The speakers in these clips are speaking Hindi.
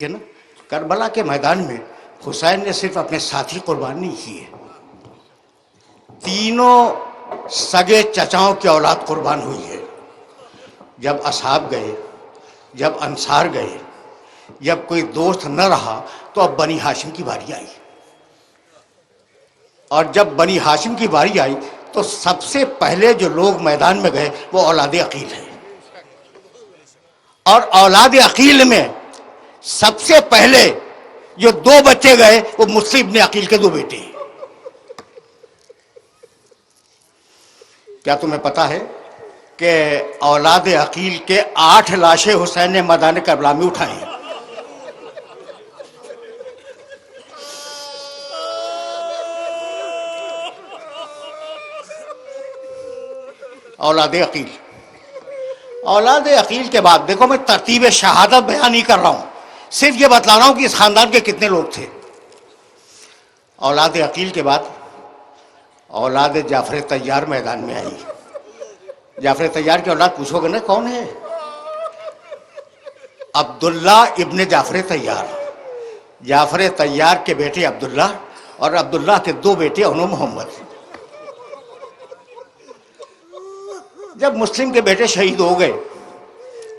है ना, करबला के मैदान में हुसैन ने सिर्फ अपने साथी कुर्बान नहीं किए, तीनों सगे चचाओं की औलाद कुर्बान हुई है। जब असहाब गए, जब अंसार गए, जब कोई दोस्त न रहा तो अब बनी हाशिम की बारी आई, और जब बनी हाशिम की बारी आई तो सबसे पहले जो लोग मैदान में गए वो औलाद अकील है। और औलाद अकील में सबसे पहले जो दो बच्चे गए वो मुस्लिम इब्न अकील के दो बेटे हैं। क्या तुम्हें पता है कि औलाद अकील के 8 लाशें हुसैन ने मैदान करबला में उठाई हैं। औलाद अकील के बाद देखो, मैं तरतीब शहादत बयान नहीं कर रहा हूं, सिर्फ ये बतला रहा हूं कि इस खानदान के कितने लोग थे। औलाद अकील के बाद औलाद जाफर तैयार मैदान में आई। जाफर तैयार की औलाद पूछोगे ना कौन है? अब्दुल्ला इब्ने जाफर तैयार, जाफर तैयार के बेटे अब्दुल्ला और अब्दुल्ला के दो बेटे अनु मोहम्मद। जब मुस्लिम के बेटे शहीद हो गए,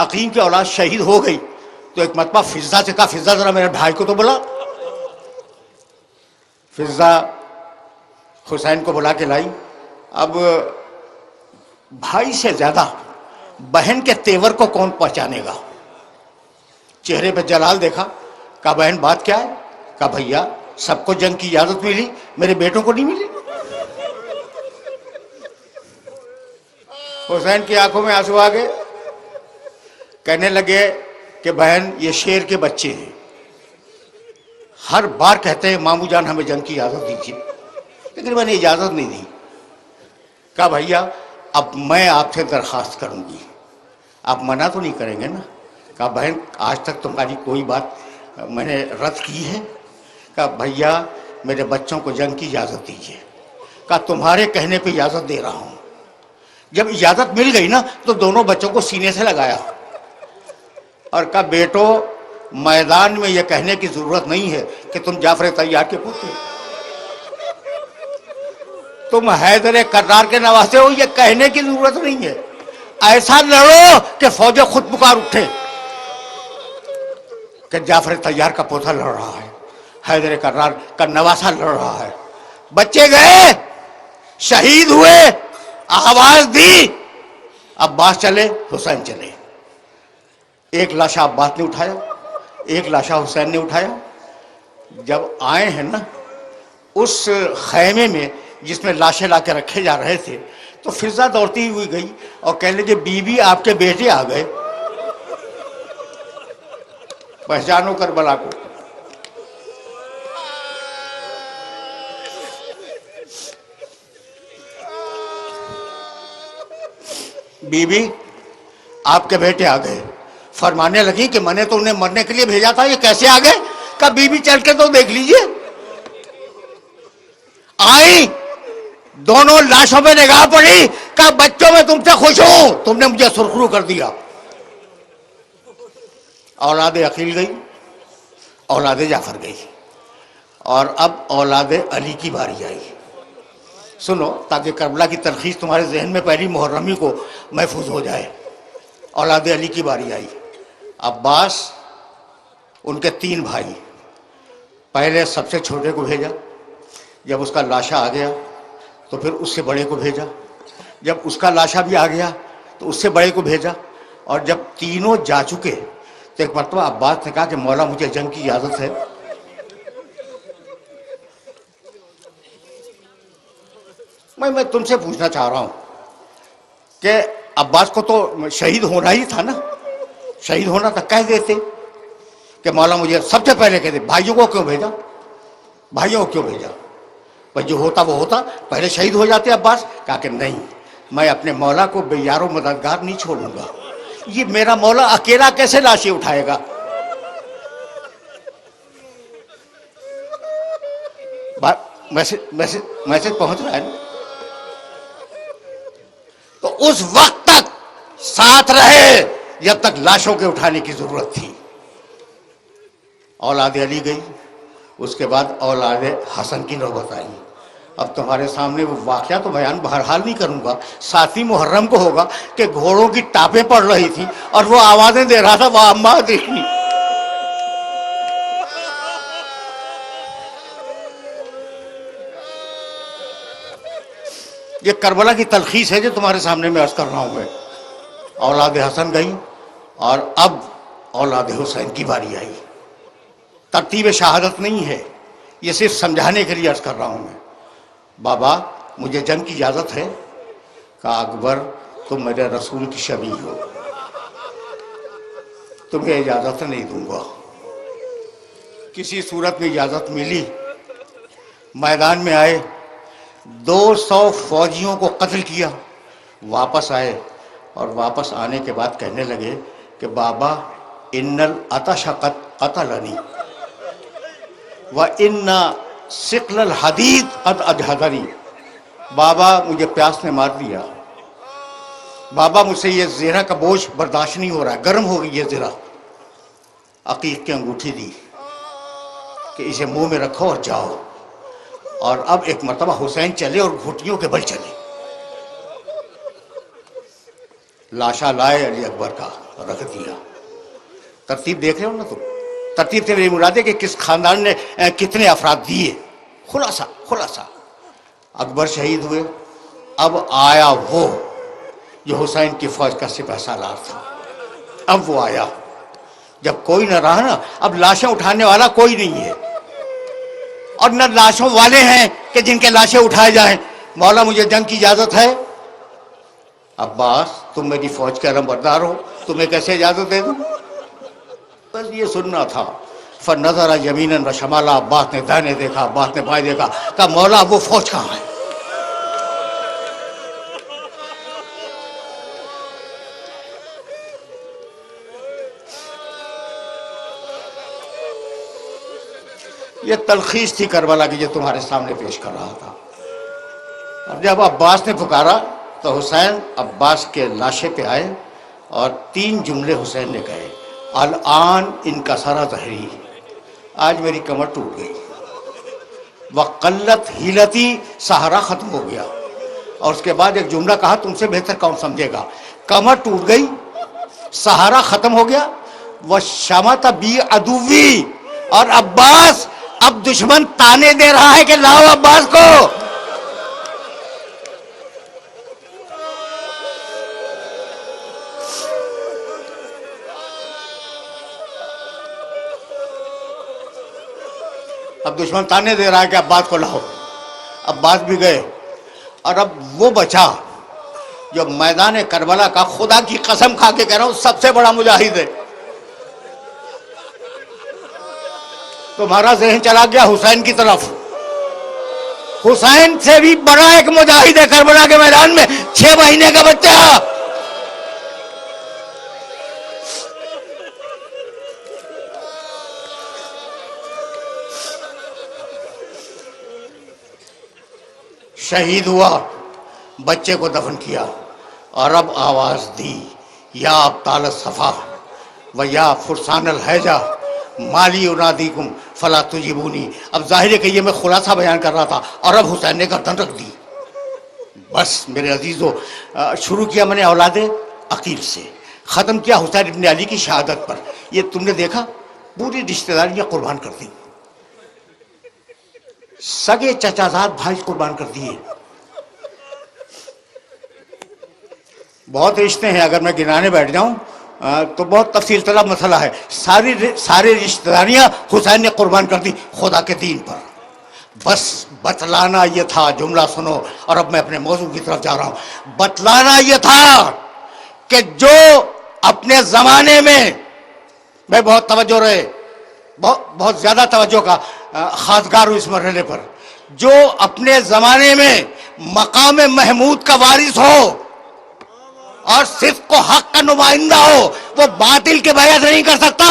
अकील की औलाद शहीद हो गई, तो एक मरतबा फिजा से कहा, फिजा जरा मेरे भाई को तो बुला। फिजा हुसैन को बुला के लाई। अब भाई से ज्यादा बहन के तेवर को कौन पहचानेगा? चेहरे पे जलाल देखा, कहा बहन बात क्या है? कहा भैया सबको जंग की इजाजत मिली, मेरे बेटों को नहीं मिली। हुसैन की आंखों में आंसू आ गए, कहने लगे कि बहन ये शेर के बच्चे हैं, हर बार कहते हैं मामू जान हमें जंग की इजाजत दीजिए, लेकिन मैंने इजाजत नहीं दी। कहा भैया अब मैं आपसे दरखास्त करूंगी, आप मना तो नहीं करेंगे ना? कहा बहन आज तक तुम्हारी कोई बात मैंने रद्द की है? कहा भैया मेरे बच्चों को जंग की इजाजत दीजिए। कहा तुम्हारे कहने पे इजाजत दे रहा हूं। जब इजाजत मिल गई ना तो दोनों बच्चों को सीने से लगाया और कहा बेटो मैदान में यह कहने की जरूरत नहीं है कि तुम जाफर तैयार के पुत्र, तुम हैदर कर्रार के नवासे हो, यह कहने की जरूरत नहीं है। ऐसा लड़ो कि फौजें खुद पुकार उठे कि जाफर तैयार का पोता लड़ रहा है, हैदर कर्रार का नवासा लड़ रहा है। बच्चे गए, शहीद हुए, आवाज दी, अब्बास चले, हुसैन चले। एक लाशा अब्बास ने उठाया, एक लाशा हुसैन ने उठाया। जब आए हैं ना उस खैमे में जिसमें लाशें लाके रखे जा रहे थे, तो फिजा दौड़ती हुई गई और कहने लगी बीबी आपके बेटे आ गए, पहचानो करबला को। बीबी आपके बेटे आ गए। फरमाने लगी कि मैंने तो उन्हें मरने के लिए भेजा था, ये कैसे आ गए? कहा बीबी चल के तो देख लीजिए। आई, दोनों लाशों में निगाह पड़ी, कहा बच्चों में तुमसे खुश हूं, तुमने मुझे सुरखरू कर दिया। औलाद अकील गई, औलाद जाफर गई, और अब औलाद अली की बारी आई। सुनो ताकि करबला की तलखीस तुम्हारे जहन में पहली मुहर्रमी को महफूज हो जाए। औलाद अली की बारी आई। अब्बास, उनके 3 भाई, पहले सबसे छोटे को भेजा, जब उसका लाशा आ गया तो फिर उससे बड़े को भेजा, जब उसका लाशा भी आ गया तो उससे बड़े को भेजा, और जब तीनों जा चुके तो एक मरतबा अब्बास ने कहा कि मौला मुझे जंग की इजाजत है। मैं तुमसे पूछना चाह रहा हूं कि अब्बास को तो शहीद होना ही था ना, शहीद होना था, कह देते कि मौला मुझे सबसे पहले कहते। भाइयों को क्यों भेजा? भाइयों को क्यों भेजा? भाई जो होता वो होता, पहले शहीद हो जाते अब्बास। कहा कि नहीं, मैं अपने मौला को बेयारो मददगार नहीं छोड़ूंगा, ये मेरा मौला अकेला कैसे लाशें उठाएगा? मैसेज पहुंच रहा है ना? तो उस वक्त तक साथ रहे जब तक लाशों के उठाने की जरूरत थी। औलाद अली गई, उसके बाद औलाद हसन की नौबत आई। अब तुम्हारे सामने वो वाक़या तो बयान बहरहाल नहीं करूंगा। 7वीं मुहर्रम को होगा कि घोड़ों की टापें पड़ रही थी और वो आवाजें दे रहा था, वाह अम्मा देखी। ये करबला की तलखीस है जो तुम्हारे सामने मैं अर्ज कर रहा हूं। मैं औलाद हसन गई और अब औलाद हुसैन की बारी आई। तरतीब शहादत नहीं है, ये सिर्फ समझाने के लिए अर्ज कर रहा हूं मैं। बाबा मुझे जंग की इजाज़त है? कहा अकबर तुम मेरे रसूल की शबी हो, तुम्हें इजाज़त नहीं दूंगा। किसी सूरत में इजाज़त मिली, मैदान में आए, 200 फौजियों को कत्ल किया, वापस आए और वापस आने के बाद कहने लगे कि बाबा इन्नल अतशक़त क़तलनी व इन्ना सिक़लल हदीद क़द अजहदनी। बाबा मुझे प्यास ने मार दिया, बाबा मुझसे ये ज़ेरा का बोझ बर्दाश्त नहीं हो रहा है, गर्म हो गई ये ज़ेरा। अकीक़ की अंगूठी दी कि इसे मुंह में रखो और जाओ। और अब एक मरतबा हुसैन चले और घुटियों के बल चले। लाशा लाए अली अकबर का रख दिया। तरतीब देख रहे हो ना तुम? तरतीब से मेरी मुराद है कि किस खानदान ने कितने अफराद दिए। खुलासा खुलासा। अकबर शहीद हुए। अब आया वो जो हुसैन की फौज का सिपह सालार था। अब वो आया जब कोई न रहा ना, अब लाशें उठाने वाला कोई नहीं है और न लाशों वाले हैं कि जिनके लाशें उठाए जाएं। मौला मुझे जंग की इजाजत है? अब्बास तुम मेरी फौज के अलमबरदार हो, तुम्हें कैसे इजाजत दे दूं? बस ये सुनना था। फर नजर यमीनन व शमाला, अब्बास ने दाहिने देखा, अब्बास ने बाएं देखा, कहा मौला वो फौज कहाँ है? ये तलखीस थी करबला की जो तुम्हारे सामने पेश कर रहा था। और जब अब्बास ने पुकारा तो हुसैन अब्बास के लाशे पे आए और 3 जुमले हुसैन ने कहे, अल आन इनका सारा जहरी, आज मेरी कमर टूट गई, वक़ल्लत हीलती, सहारा खत्म हो गया। और उसके बाद एक जुमला कहा तुमसे बेहतर कौन समझेगा, कमर टूट गई, सहारा खत्म हो गया, वह शमत बी अदुवी, और अब्बास अब दुश्मन ताने दे रहा है कि लाओ अब्बास को। अब दुश्मन ताने दे रहा है कि अब्बास को लाओ। अब्बास भी गए और अब वो बचा जो मैदान करबला का, खुदा की कसम खा के कह रहा हूं, सबसे बड़ा मुजाहिद है। तुम्हारा ज़हन चला गया हुसैन की तरफ। हुसैन से भी बड़ा एक मुजाहिद है करबला के मैदान में, 6 महीने का बच्चा। शहीद हुआ, बच्चे को दफन किया और अब आवाज दी, या अब्ताल सफा व या फुरसान अल हैजा माली उनादीकुम फला तुजिबूनी। अब जाहिर है कि ये मैं खुलासा बयान कर रहा था और अब हुसैन ने गर्दन रख दी। बस मेरे अजीजों, शुरू किया मैंने औलादे अकील से, ख़त्म किया हुसैन इब्न अली की शहादत पर। ये तुमने देखा पूरी रिश्तेदारियाँ कुर्बान कर दी, सगे चचाजाद भाई कुर्बान कर दिए। बहुत रिश्ते हैं, अगर मैं गिनाने बैठ जाऊं तो बहुत तफसील तलब मसला है। सारी रिश्तेदारियां हुसैन ने कुर्बान कर दी खुदा के दीन पर। बस बतलाना ये था, जुमला सुनो और अब मैं अपने मौजू की तरफ जा रहा हूं। बतलाना ये था कि जो अपने जमाने में, मैं बहुत तवज्जो रहे, बहुत ज्यादा तवज्जो का खासगार हूं इस मरहले पर, जो अपने जमाने में मकाम महमूद का वारिस हो और सिर्फ को हक का नुमाइंदा हो, वो बातिल के बयान नहीं कर सकता।